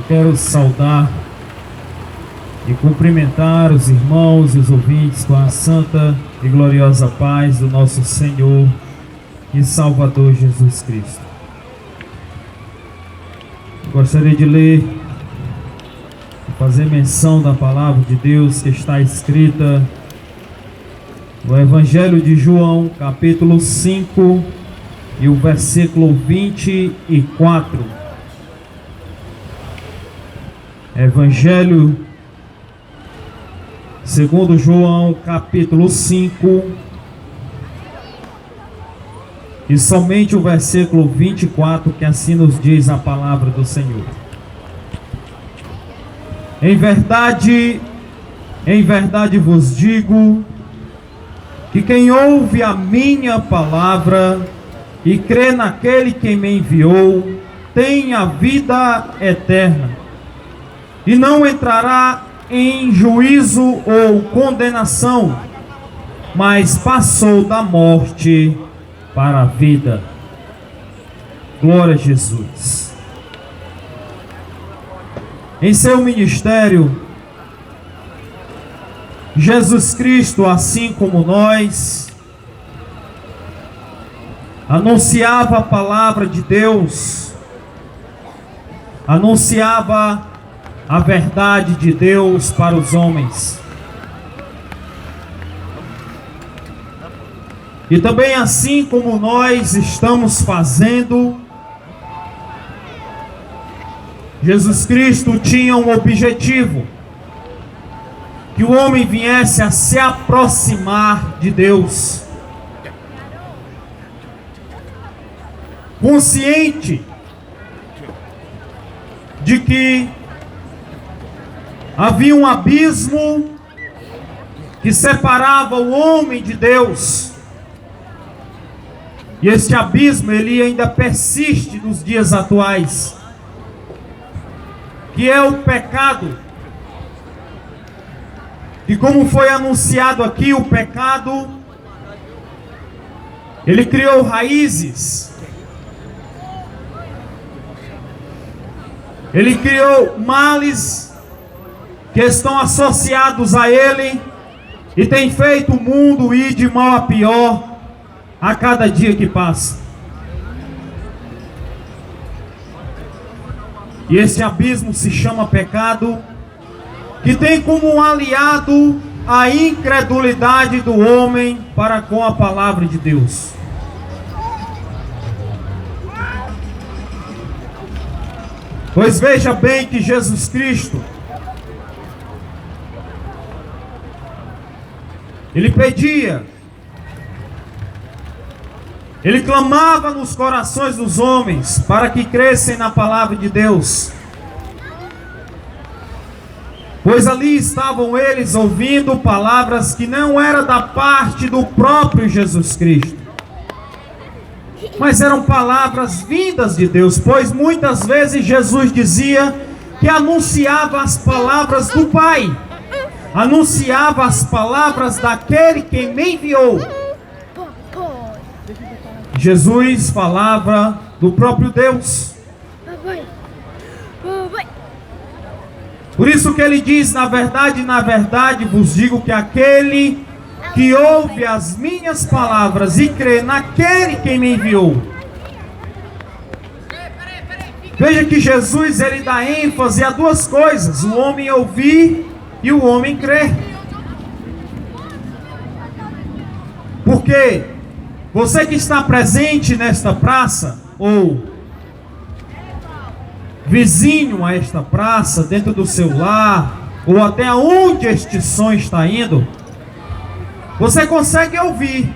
Eu quero saudar e cumprimentar os irmãos e os ouvintes com a santa e gloriosa paz do nosso Senhor e Salvador Jesus Cristo. Eu gostaria de ler e fazer menção da palavra de Deus que está escrita no Evangelho de João, capítulo 5 e o versículo 24. Evangelho segundo João, capítulo 5 e somente o versículo 24, que assim nos diz a palavra do Senhor. Em verdade vos digo que quem ouve a minha palavra e crê naquele que me enviou tem a vida eterna e não entrará em juízo ou condenação, mas passou da morte para a vida. Glória a Jesus. Em seu ministério, Jesus Cristo, assim como nós, anunciava a palavra de Deus, anunciava a verdade de Deus para os homens. E também assim como nós estamos fazendo, Jesus Cristo tinha um objetivo: que o homem viesse a se aproximar de Deus, consciente de que havia um abismo que separava o homem de Deus. E este abismo, ele ainda persiste nos dias atuais, que é o pecado. E como foi anunciado aqui, o pecado, ele criou raízes, ele criou males que estão associados a ele e tem feito o mundo ir de mal a pior a cada dia que passa. E esse abismo se chama pecado, que tem como um aliado a incredulidade do homem para com a palavra de Deus. Pois veja bem que Jesus Cristo, ele pedia, ele clamava nos corações dos homens para que crescem na palavra de Deus. Pois ali estavam eles ouvindo palavras que não eram da parte do próprio Jesus Cristo, mas eram palavras vindas de Deus. Pois muitas vezes Jesus dizia que anunciava as palavras do Pai, anunciava as palavras daquele que me enviou. Jesus falava do próprio Deus. Por isso que ele diz: na verdade vos digo que aquele que ouve as minhas palavras e crê naquele que me enviou. Veja que Jesus, ele dá ênfase a duas coisas: o homem ouvir e o homem crer. Porque você que está presente nesta praça, ou vizinho a esta praça, dentro do seu lar, ou até onde este som está indo, você consegue ouvir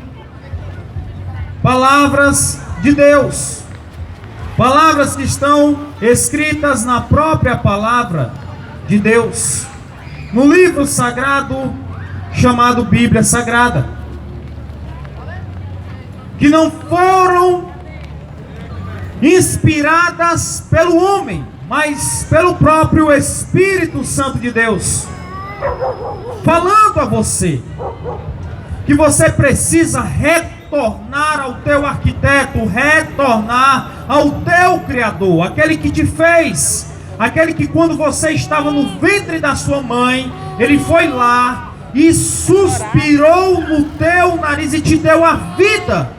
palavras de Deus, palavras que estão escritas na própria palavra de Deus, no livro sagrado chamado Bíblia Sagrada, que não foram inspiradas pelo homem, mas pelo próprio Espírito Santo de Deus, falando a você que você precisa retornar ao teu arquiteto, retornar ao teu Criador, aquele que te fez, aquele que quando você estava no ventre da sua mãe, Ele foi lá e suspirou no teu nariz e te deu a vida.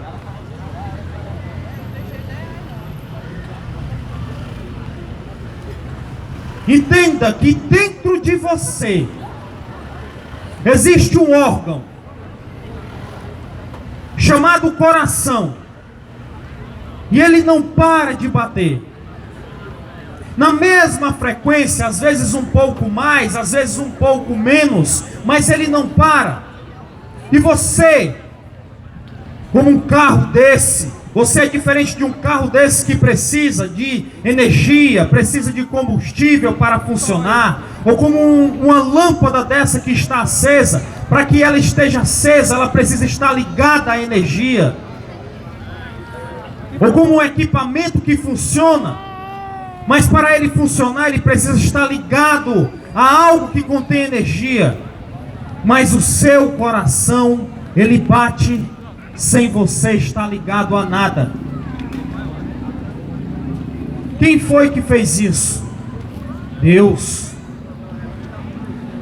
Entenda que dentro de você existe um órgão chamado coração, e ele não para de bater na mesma frequência, às vezes um pouco mais, às vezes um pouco menos, mas ele não para. E você, como um carro desse, você é diferente de um carro desse que precisa de energia, precisa de combustível para funcionar, ou como uma lâmpada dessa que está acesa. Para que ela esteja acesa, ela precisa estar ligada à energia. Ou como um equipamento que funciona, mas para ele funcionar, ele precisa estar ligado a algo que contém energia. Mas o seu coração, ele bate sem você estar ligado a nada. Quem foi que fez isso? Deus.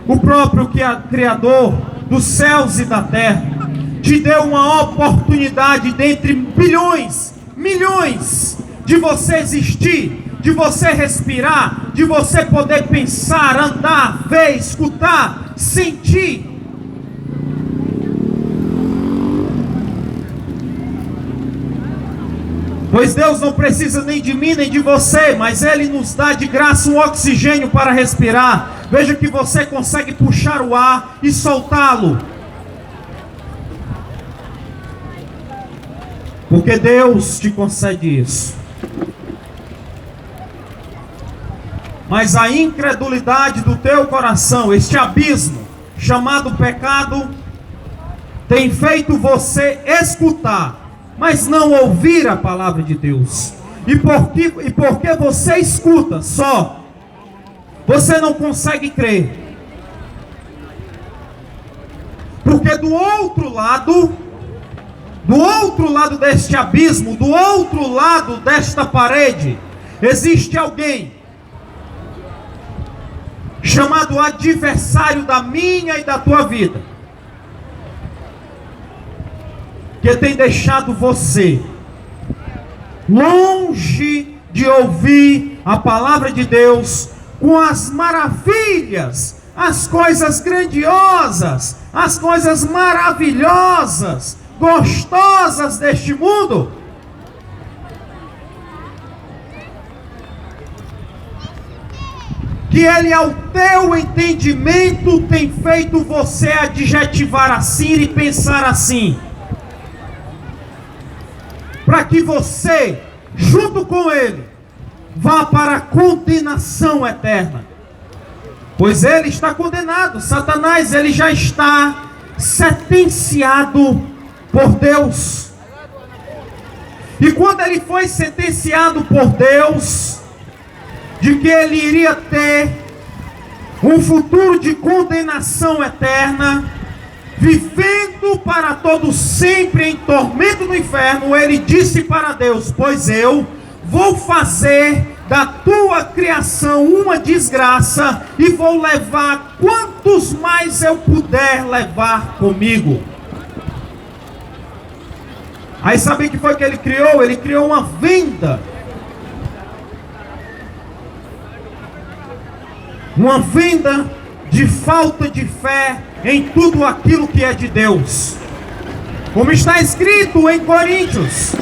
O próprio Criador dos céus e da terra te deu uma oportunidade dentre bilhões, milhões, de você existir, de você respirar, de você poder pensar, andar, ver, escutar, sentir. Pois Deus não precisa nem de mim nem de você, mas Ele nos dá de graça um oxigênio para respirar. Veja que você consegue puxar o ar e soltá-lo. Porque Deus te concede isso. Mas a incredulidade do teu coração, este abismo chamado pecado, tem feito você escutar, mas não ouvir a palavra de Deus. E porque você escuta só, você não consegue crer. Porque do outro lado deste abismo, do outro lado desta parede, existe alguém chamado adversário da minha e da tua vida, que tem deixado você longe de ouvir a palavra de Deus, com as maravilhas, as coisas grandiosas, as coisas maravilhosas, gostosas deste mundo. Que ele, ao teu entendimento, tem feito você adjetivar assim e pensar assim, para que você, junto com ele, vá para a condenação eterna. Pois ele está condenado. Satanás, ele já está sentenciado por Deus. E quando ele foi sentenciado por Deus, de que ele iria ter um futuro de condenação eterna, vivendo para todo sempre em tormento no inferno, ele disse para Deus: pois eu vou fazer da tua criação uma desgraça, e vou levar quantos mais eu puder levar comigo. Aí sabe o que foi que ele criou? Ele criou uma venda. Uma venda de falta de fé em tudo aquilo que é de Deus. Como está escrito em Coríntios: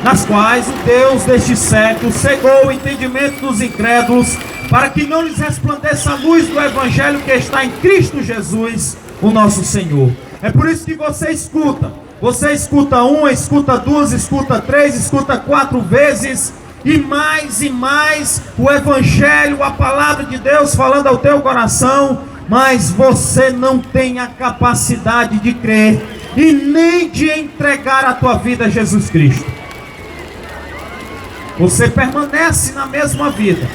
nas quais o Deus deste século cegou o entendimento dos incrédulos, para que não lhes resplandeça a luz do Evangelho que está em Cristo Jesus, o nosso Senhor. É por isso que você escuta uma, escuta duas, escuta três, escuta 4 vezes, e mais o Evangelho, a palavra de Deus falando ao teu coração, mas você não tem a capacidade de crer e nem de entregar a tua vida a Jesus Cristo. Você permanece na mesma vida,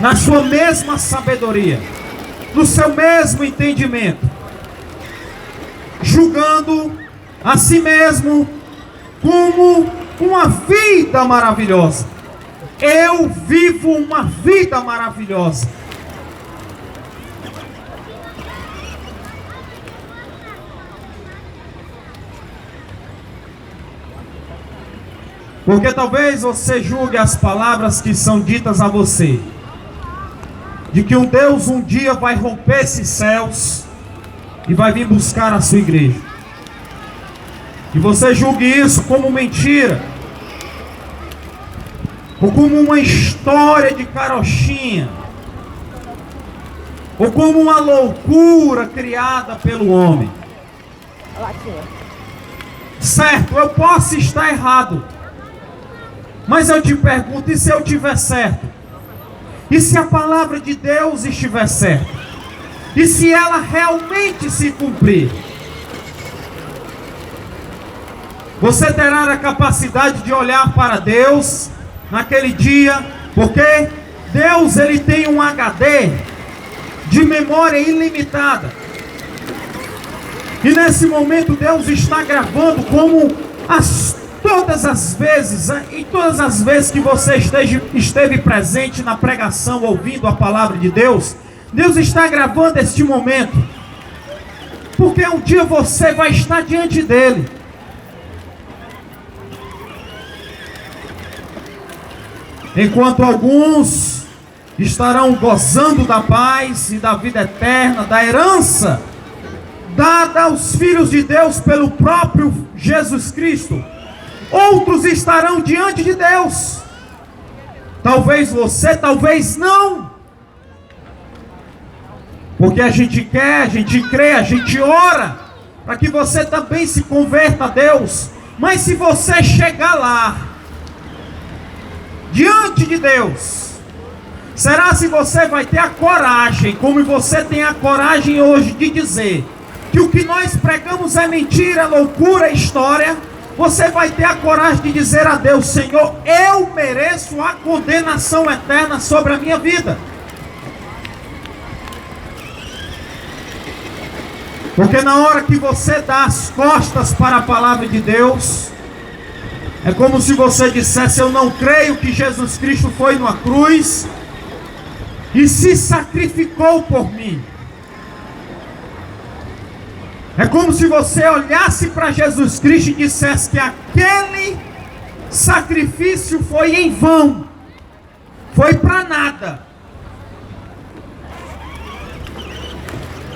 na sua mesma sabedoria, no seu mesmo entendimento, julgando a si mesmo como uma vida maravilhosa. eu vivo uma vida maravilhosa. Porque talvez você julgue as palavras que são ditas a você, de que um Deus um dia vai romper esses céus e vai vir buscar a sua igreja. E você julgue isso como mentira, ou como uma história de carochinha, ou como uma loucura criada pelo homem. Certo, eu posso estar errado, mas eu te pergunto, e se eu estiver certo? E se a palavra de Deus estiver certa? E se ela realmente se cumprir? Você terá a capacidade de olhar para Deus naquele dia, porque Deus, ele tem um HD de memória ilimitada. E nesse momento Deus está gravando como todas as vezes, e todas as vezes que você esteve presente na pregação, ouvindo a palavra de Deus, Deus está gravando este momento, porque um dia você vai estar diante dele. Enquanto alguns estarão gozando da paz e da vida eterna, da herança dada aos filhos de Deus pelo próprio Jesus Cristo, outros estarão diante de Deus. Talvez você, talvez não. Porque a gente quer, a gente crê, a gente ora para que você também se converta a Deus. Mas se você chegar lá, diante de Deus, será se você vai ter a coragem, como você tem a coragem hoje de dizer que o que nós pregamos é mentira, é loucura, é história? Você vai ter a coragem de dizer a Deus: Senhor, eu mereço a condenação eterna sobre a minha vida. Porque na hora que você dá as costas para a palavra de Deus, é como se você dissesse: eu não creio que Jesus Cristo foi numa cruz e se sacrificou por mim. É como se você olhasse para Jesus Cristo e dissesse que aquele sacrifício foi em vão, foi para nada.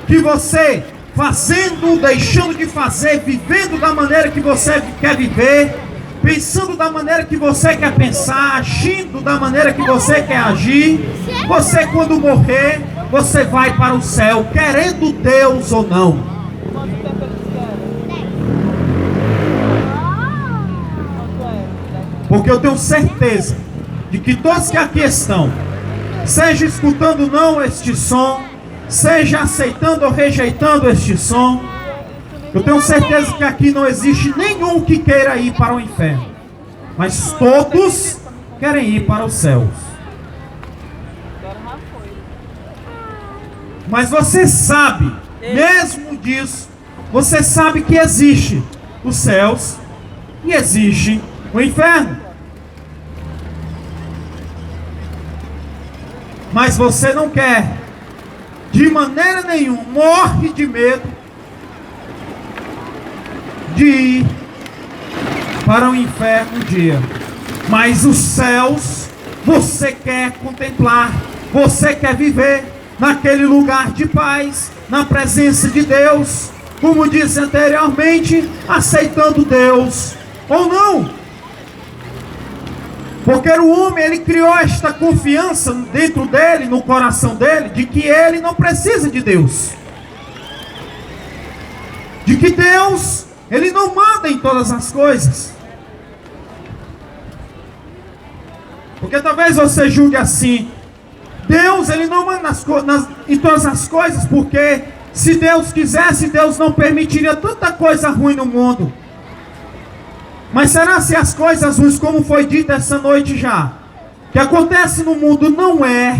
Que você, fazendo, deixando de fazer, vivendo da maneira que você quer viver, pensando da maneira que você quer pensar, agindo da maneira que você quer agir, você, quando morrer, você vai para o céu, querendo Deus ou não. Porque eu tenho certeza de que todos que aqui estão, seja escutando ou não este som, seja aceitando ou rejeitando este som, eu tenho certeza que aqui não existe nenhum que queira ir para o inferno, mas todos querem ir para os céus. Mas você sabe, mesmo disso, você sabe que existe os céus e existe o inferno. Mas você não quer, de maneira nenhuma, morre de medo de ir para o inferno um dia. Mas os céus você quer contemplar, você quer viver naquele lugar de paz, na presença de Deus, como disse anteriormente, aceitando Deus ou não. Porque o homem, ele criou esta confiança dentro dele, no coração dele, de que ele não precisa de Deus. De que Deus, ele não manda em todas as coisas. Porque talvez você julgue assim: Deus, ele não manda em todas as coisas, porque se Deus quisesse, Deus não permitiria tanta coisa ruim no mundo. Mas será se as coisas ruins, como foi dito essa noite já, que acontece no mundo, não é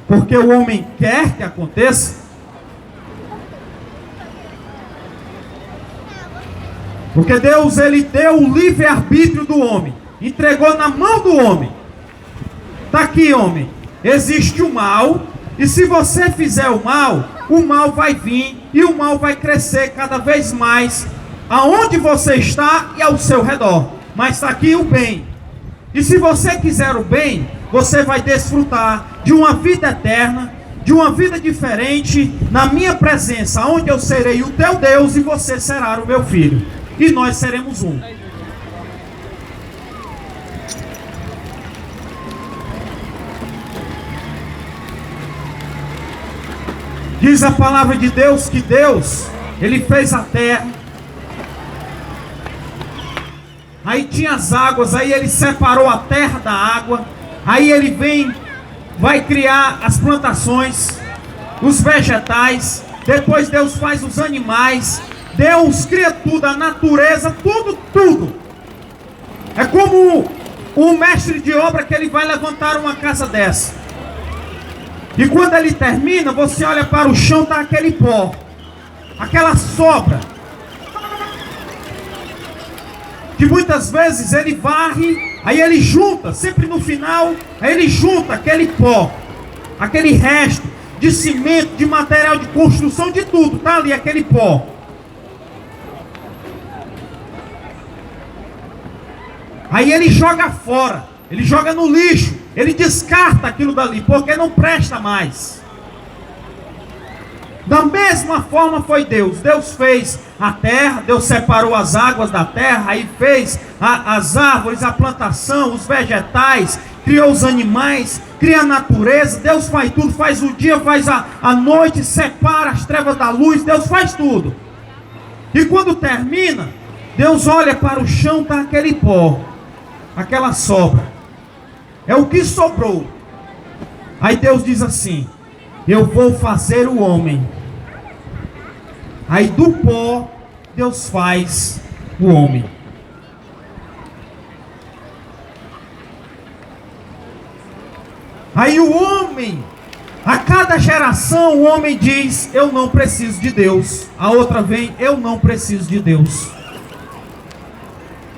porque o homem quer que aconteça? Porque Deus, ele deu o livre-arbítrio do homem, entregou na mão do homem, Tá aqui, homem. Existe o mal, e se você fizer o mal vai vir e o mal vai crescer cada vez mais aonde você está e ao seu redor. Mas está aqui o bem. E se você quiser o bem, você vai desfrutar de uma vida eterna, de uma vida diferente, na minha presença, onde eu serei o teu Deus e você será o meu filho. E nós seremos um. Diz a palavra de Deus que Deus, Ele fez a terra. Aí tinha as águas, aí Ele separou a terra da água. Aí Ele vai criar as plantações, os vegetais. Depois Deus faz os animais. Deus cria tudo, a natureza, tudo. É como o mestre de obra que ele vai levantar uma casa dessa. E quando ele termina, você olha para o chão, está aquele pó, aquela sobra, que muitas vezes ele varre, aí ele junta, sempre no final, aí ele junta aquele pó, aquele resto de cimento, de material de construção, de tudo, está ali aquele pó. Aí ele joga fora, ele joga no lixo, ele descarta aquilo dali, porque não presta mais. Da mesma forma foi Deus. Deus fez a terra, Deus separou as águas da terra, aí fez as árvores, a plantação, os vegetais, criou os animais, cria a natureza. Deus faz tudo, faz o dia, faz a noite, separa as trevas da luz, Deus faz tudo. E quando termina, Deus olha para o chão, está aquele pó, aquela sobra. É o que sobrou. Aí Deus diz assim: eu vou fazer o homem. Aí do pó, Deus faz o homem. Aí o homem, a cada geração, o homem diz: eu não preciso de Deus. A outra vem: eu não preciso de Deus.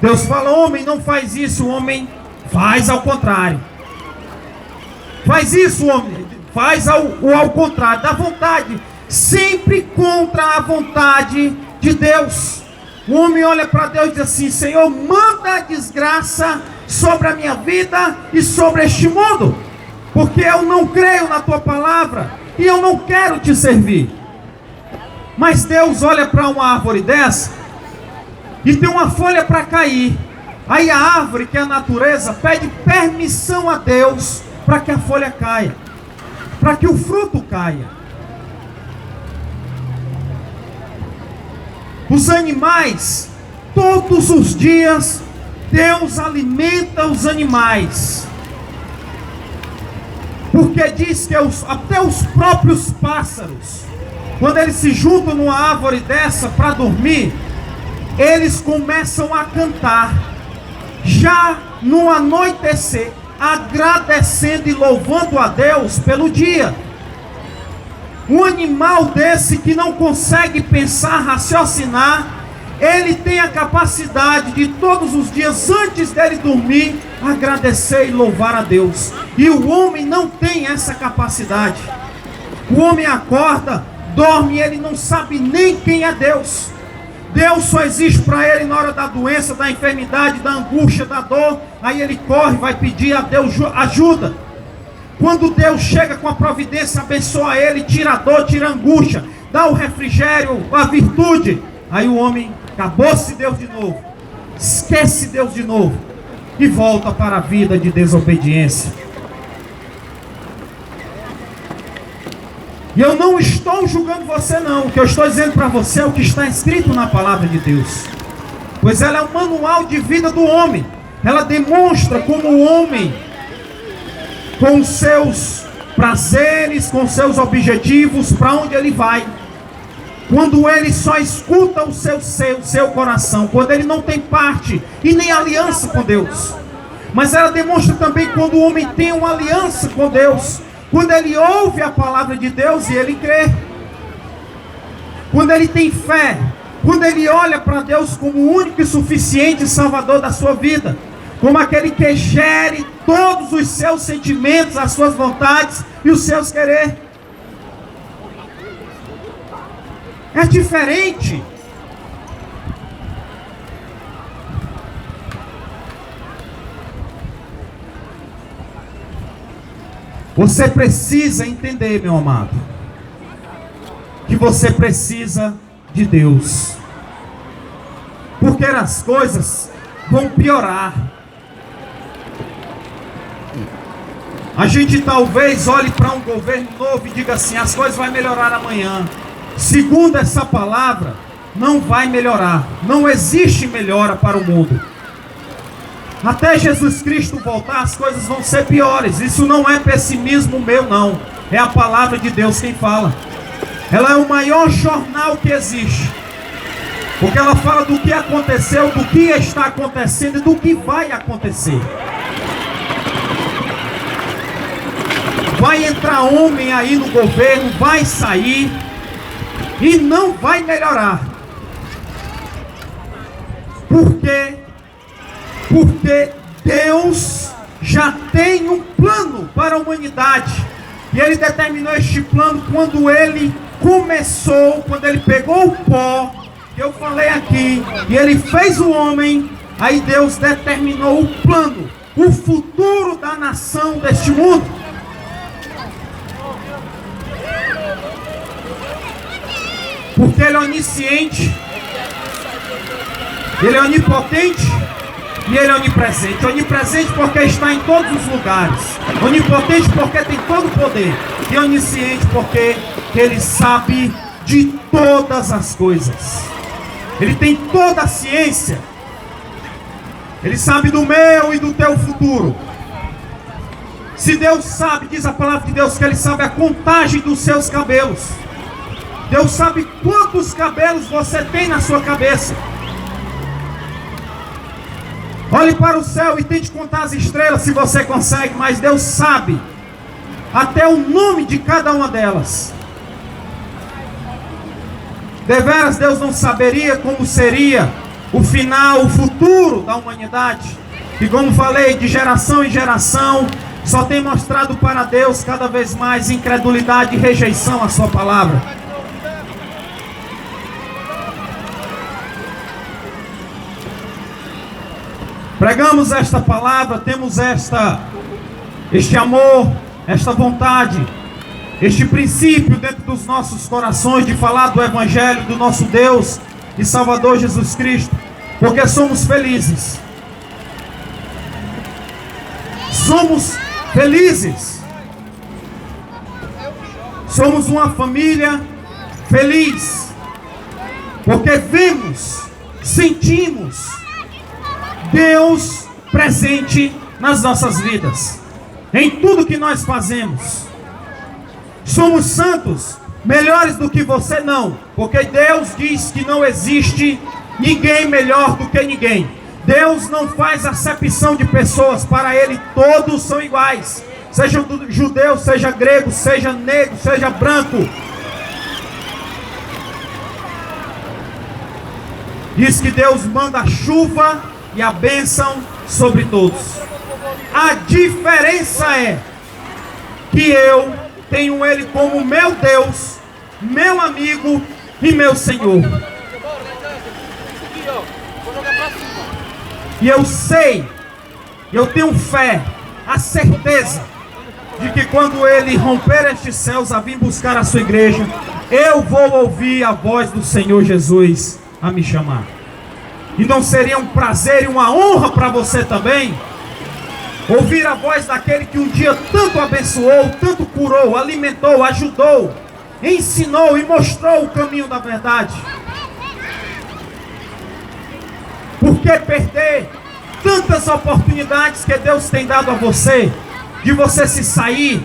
Deus fala: homem, não faz isso. O homem faz ao contrário. Faz isso, homem. Faz ao contrário, da vontade. Sempre contra a vontade de Deus. O homem olha para Deus e diz assim: Senhor, manda a desgraça sobre a minha vida e sobre este mundo, porque eu não creio na tua palavra e eu não quero te servir. Mas Deus olha para uma árvore dessa e tem uma folha para cair. Aí a árvore, que é a natureza, pede permissão a Deus para que a folha caia, para que o fruto caia. Os animais, todos os dias, Deus alimenta os animais. Porque diz que até os próprios pássaros, quando eles se juntam numa árvore dessa para dormir, eles começam a cantar, já no anoitecer, agradecendo e louvando a Deus pelo dia. Um animal desse que não consegue pensar, raciocinar, ele tem a capacidade de todos os dias, antes dele dormir, agradecer e louvar a Deus. E o homem não tem essa capacidade. O homem acorda, dorme e ele não sabe nem quem é Deus. Deus só existe para ele na hora da doença, da enfermidade, da angústia, da dor. Aí ele corre, vai pedir a Deus ajuda. Quando Deus chega com a providência, abençoa ele, tira a dor, tira a angústia, dá o refrigério, a virtude. Aí o homem, acabou-se Deus de novo, esquece Deus de novo e volta para a vida de desobediência. E eu não estou julgando você não. O que eu estou dizendo para você é o que está escrito na palavra de Deus. Pois ela é um manual de vida do homem. Ela demonstra como o homem, com seus prazeres, com seus objetivos, para onde ele vai. Quando ele só escuta o seu coração, quando ele não tem parte e nem aliança com Deus. Mas ela demonstra também quando o homem tem uma aliança com Deus, quando ele ouve a palavra de Deus e ele crê, quando ele tem fé, quando ele olha para Deus como o único e suficiente Salvador da sua vida, como aquele que gere todos os seus sentimentos, as suas vontades e os seus querer. É diferente. Você precisa entender, meu amado, que você precisa de Deus, porque as coisas vão piorar. A gente talvez olhe para um governo novo e diga assim: as coisas vão melhorar amanhã. Segundo essa palavra, não vai melhorar. Não existe melhora para o mundo. Até Jesus Cristo voltar, as coisas vão ser piores. Isso não é pessimismo meu, não. É a palavra de Deus quem fala. Ela é o maior jornal que existe, porque ela fala do que aconteceu, do que está acontecendo e do que vai acontecer. Vai entrar homem aí no governo, vai sair e não vai melhorar. Por quê? Porque Deus já tem um plano para a humanidade. E Ele determinou este plano quando Ele começou, quando Ele pegou o pó, que eu falei aqui, e Ele fez o homem. Aí Deus determinou o plano, o futuro da nação deste mundo. Porque Ele é onisciente, Ele é onipotente e Ele é onipresente. Onipresente porque está em todos os lugares. Onipotente porque tem todo o poder. E onisciente porque Ele sabe de todas as coisas. Ele tem toda a ciência. Ele sabe do meu e do teu futuro. Se Deus sabe, diz a palavra de Deus, que Ele sabe a contagem dos seus cabelos. Deus sabe quantos cabelos você tem na sua cabeça. Olhe para o céu e tente contar as estrelas se você consegue, mas Deus sabe até o nome de cada uma delas. Deveras Deus não saberia como seria o final, o futuro da humanidade. E como falei, de geração em geração, só tem mostrado para Deus cada vez mais incredulidade e rejeição à sua palavra. Pregamos esta palavra, temos este amor, esta vontade, este princípio dentro dos nossos corações de falar do Evangelho do nosso Deus e Salvador Jesus Cristo, porque somos felizes. Somos felizes. Somos uma família feliz, porque vemos, sentimos Deus presente nas nossas vidas, em tudo que nós fazemos. Somos santos, melhores do que você? Não, porque Deus diz que não existe ninguém melhor do que ninguém. Deus não faz acepção de pessoas, para Ele todos são iguais, seja judeu, seja grego, seja negro, seja branco. Diz que Deus manda a chuva e a bênção sobre todos. A diferença é que eu tenho Ele como meu Deus, meu amigo e meu Senhor. E eu sei, eu tenho fé, a certeza de que quando Ele romper estes céus a vir buscar a sua igreja, eu vou ouvir a voz do Senhor Jesus a me chamar. E não seria um prazer e uma honra para você também ouvir a voz daquele que um dia tanto abençoou, tanto curou, alimentou, ajudou, ensinou e mostrou o caminho da verdade? Por que perder tantas oportunidades que Deus tem dado a você, de você se sair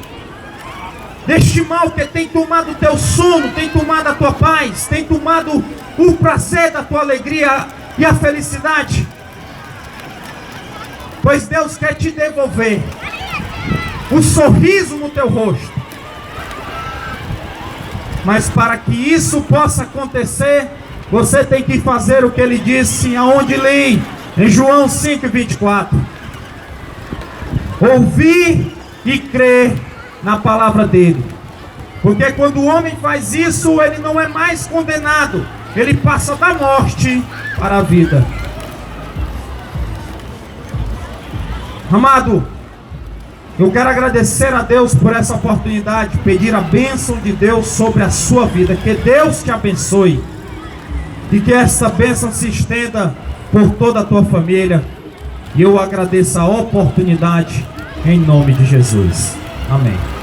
deste mal que tem tomado o teu sono, tem tomado a tua paz, tem tomado o prazer da tua alegria e a felicidade? Pois Deus quer te devolver um sorriso no teu rosto. Mas para que isso possa acontecer, você tem que fazer o que Ele disse, aonde li? Em João 5:24. Ouvir e crer na palavra dele. Porque quando o homem faz isso, ele não é mais condenado. Ele passa da morte para a vida. Amado, eu quero agradecer a Deus por essa oportunidade, pedir a bênção de Deus sobre a sua vida. Que Deus te abençoe e que essa bênção se estenda por toda a tua família. E eu agradeço a oportunidade em nome de Jesus. Amém.